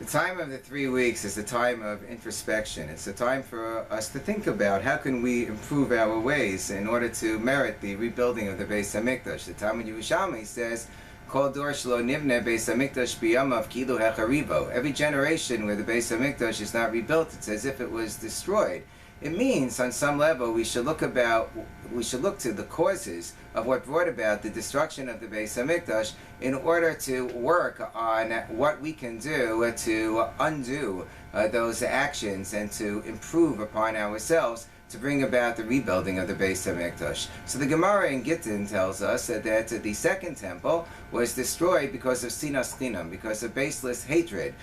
The time of the 3 weeks is a time of introspection. It's a time for us to think about how can we improve our ways in order to merit the rebuilding of the Beis Hamikdash. The Talmud Yerushalmi says, Kol dor shelo nivne Beis Hamikdash biyamav kilu hecharibo. Every generation where the Beis Hamikdash is not rebuilt, it's as if it was destroyed. It means, on some level, we should look to the causes of what brought about the destruction of the Beis Hamikdash in order to work on what we can do to undo those actions and to improve upon ourselves to bring about the rebuilding of the Beis Hamikdash. So the Gemara in Gittin tells us that the second temple was destroyed because of sinas chinam, because of baseless hatred,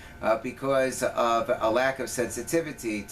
because of a lack of sensitivity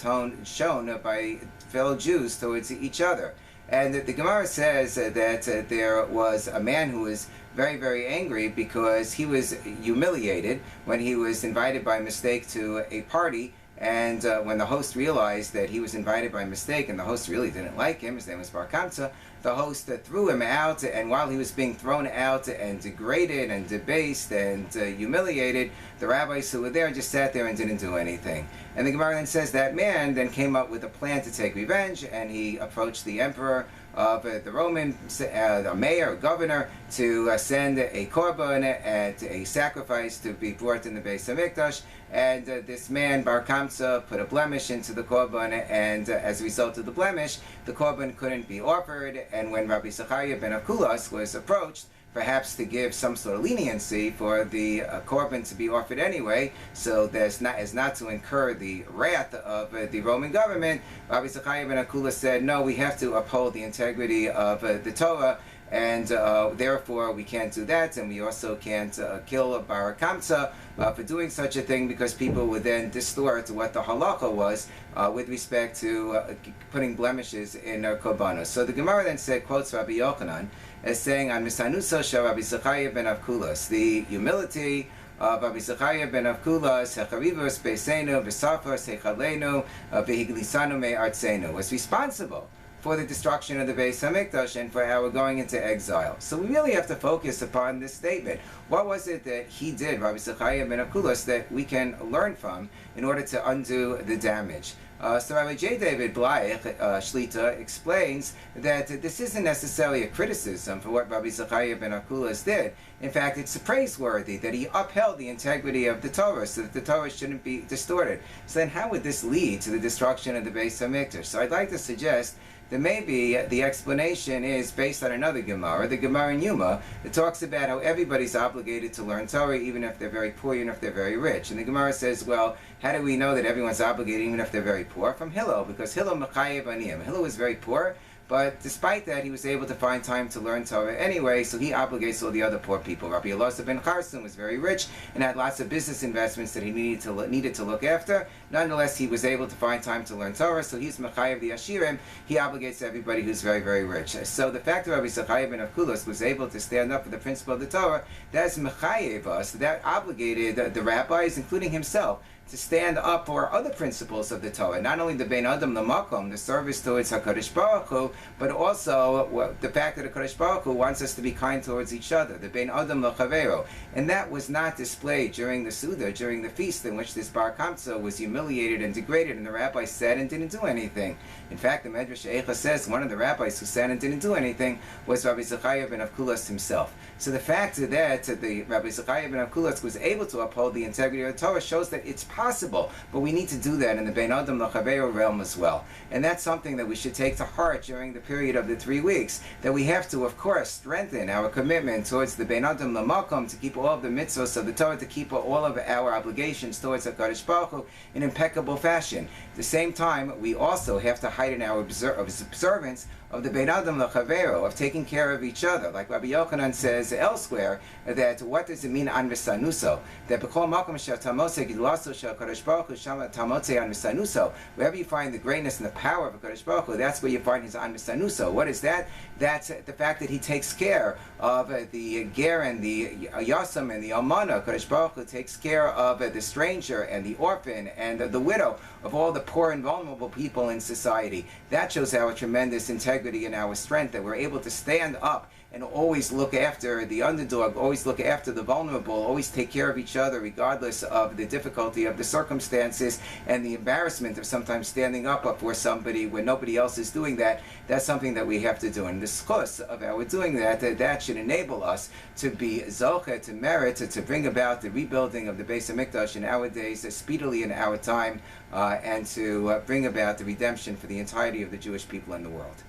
shown by fellow Jews towards each other. And the Gemara says that there was a man who was very, very angry because he was humiliated when he was invited by mistake to a party. And when the host realized that he was invited by mistake and the host really didn't like him, his name was Bar Kamsa, the host threw him out, and while he was being thrown out and degraded and debased and humiliated, the rabbis who were there just sat there and didn't do anything. And the Gemara then says that man then came up with a plan to take revenge, and he approached the emperor of the Roman, a mayor, a governor, to send a korban and a sacrifice to be brought in the Beis Hamikdash. And this man, Bar Kamsa, put a blemish into the korban, and as a result of the blemish, the korban couldn't be offered. And when Rabbi Zechariah ben Akulas was approached, perhaps to give some sort of leniency for the korban to be offered anyway, so as not to incur the wrath of the Roman government, Rabbi Zechariah ben Akulas said, no, we have to uphold the integrity of the Torah, and therefore we can't do that, and we also can't kill Bar Kamsa for doing such a thing, because people would then distort what the halacha was with respect to putting blemishes in their korbanos. So the Gemara then quotes Rabbi Yochanan as saying, on Misanusa shel Rabbi Zechariah ben Akulas, the humility of Rabbi Zechariah ben Akulas, hecharivos beisenu, v'safos hechalenu, v'higlisanu me'artzenu, was responsible for the destruction of the Beis Hamikdash and for our going into exile. So we really have to focus upon this statement. What was it that he did, Rabbi Zechariah ben Akulas, that we can learn from in order to undo the damage? So Rabbi J. David Bleich, Shlita, explains that this isn't necessarily a criticism for what Rabbi Zechariah ben Akulas did. In fact, it's praiseworthy that he upheld the integrity of the Torah so that the Torah shouldn't be distorted. So then how would this lead to the destruction of the Beis Hamikdash? So I'd like to suggest that maybe the explanation is based on another Gemara, the Gemara in Yoma, that talks about how everybody's obligated to learn Torah, even if they're very poor, even if they're very rich. And the Gemara says, well, how do we know that everyone's obligated, even if they're very poor? From Hillel, because Hillel mechayev aniyim. Hillel was very poor, but despite that, he was able to find time to learn Torah anyway, so he obligates all the other poor people. Rabbi Elazar ben Charson was very rich and had lots of business investments that he needed to look after. Nonetheless, he was able to find time to learn Torah, so he's mechayev the Ashirim. He obligates everybody who's very, very rich. So the fact that Rabbi Zechariah ben Akulas was able to stand up for the principle of the Torah, that's mechayev us, that obligated the rabbis, including himself, to stand up for other principles of the Torah, not only the Bein Adam Lamakom, the service towards HaKadosh Baruch Hu, but also the fact that HaKadosh Baruch Hu wants us to be kind towards each other, the Bein Adam L'Chavero. And that was not displayed during the Suda, during the feast in which this Bar Kamsa was humiliated and degraded, and the rabbi sat and didn't do anything. In fact, the Medrash Eicha says one of the rabbis who sat and didn't do anything was Rabbi Zechariah ben Akulas himself. So the fact that the Rabbi Zechariah ben Akulas was able to uphold the integrity of the Torah shows that it's possible, but we need to do that in the Bein Adam L'Chavero realm as well. And that's something that we should take to heart during the period of the 3 weeks, that we have to, of course, strengthen our commitment towards the Bein Adam L'Makom, to keep all of the mitzvahs of the Torah, to keep all of our obligations towards HaKadosh Baruch Hu in impeccable fashion. At the same time, we also have to heighten our observance of the Bein Adam L'Chavero, of taking care of each other. Like Rabbi Yochanan says elsewhere, that what does it mean an misanuso? That b'kol makom shel tamotze gidlaso shel Kadosh Baruch Hu shama tamotze an misanuso. Wherever you find the greatness and the power of Kadosh Baruch Hu, that's where you find his an misanuso. What is that? That's the fact that he takes care of the ger and the yasam and the almana. Kadosh Baruch Hu takes care of the stranger and the orphan and the widow, of all the poor and vulnerable people in society. That shows our tremendous integrity integrity and our strength, that we're able to stand up and always look after the underdog, always look after the vulnerable, always take care of each other regardless of the difficulty of the circumstances and the embarrassment of sometimes standing up for somebody when nobody else is doing that. That's something that we have to do. And the schus of our doing that, that should enable us to be zoche, to merit, to bring about the rebuilding of the Beis HaMikdash in our days, speedily in our time, and to bring about the redemption for the entirety of the Jewish people in the world.